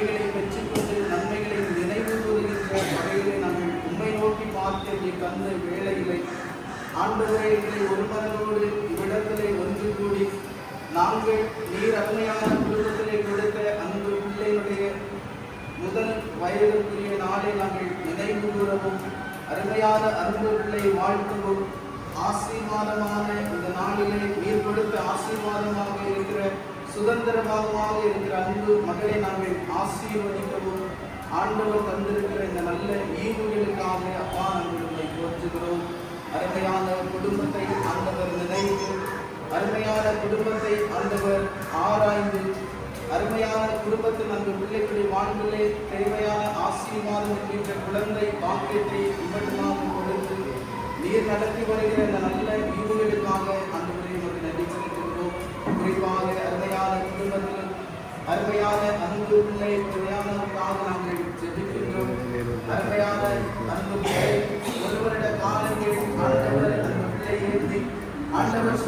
நன்மைகளை பெற்றுக்கொண்டு நன்மைகளை நினைவு கூறுகின்ற வகையிலே நாங்கள் உண்மை நோக்கி பார்த்து தந்த வேளையிலே ஆண்டவரே எங்களை ஒரு மனதோடு இவ்விடத்திலே ஒன்று கூடி நாங்கள் நீர் அருமையான குடும்பத்திலே கொடுத்த அன்பு பிள்ளைகளுடைய முதல் வயதுக்குரிய நாளை நாங்கள் நினைவு கூறவும் அருமையான அன்பு பிள்ளை வாழ்த்தவும் ஆசீர்வாதமான இந்த நாளிலே நீர் கொடுத்த ஆசீர்வாதமாக இருக்கிற சுதந்திரமாக இருக்கிற அன்பு மகளை நாங்கள் ஆசீர்வதிக்கவும் ஆண்டவர் தந்திருக்கிற இந்த நல்ல ஈவுகளுக்காக அப்பா நாங்கள் உங்களை போற்றுகிறோம். அருமையான குடும்பத்தை ஆண்டவர் நினைத்து அருமையான குடும்பத்தை ஆண்டவர் ஆராய்ந்து அருமையான குடும்பத்தில் அந்த பிள்ளைகளுடைய வாழ்விலே தேவையான ஆசீர்வாதம் என்கின்ற குழந்தை பாக்கியத்தை இவற்றுமாக கொடுத்து நீர் நடத்தி வருகிற இந்த நல்ல ஈவுகளுக்காக ஆண்டவரை நமக்கு நன்றி செலுத்துகிறோம். குறிப்பாக அருமையான குடும்பத்தில் அருமையான அன்பு பிள்ளை தேவையானவர்களாக நாங்கள் ஜெபிக்கின்றோம். அருமையான அன்பு பிள்ளை ஒரு வருட காலங்களில் ஆண்டவர் அந்த பிள்ளை ஏற்றி ஆண்டவர்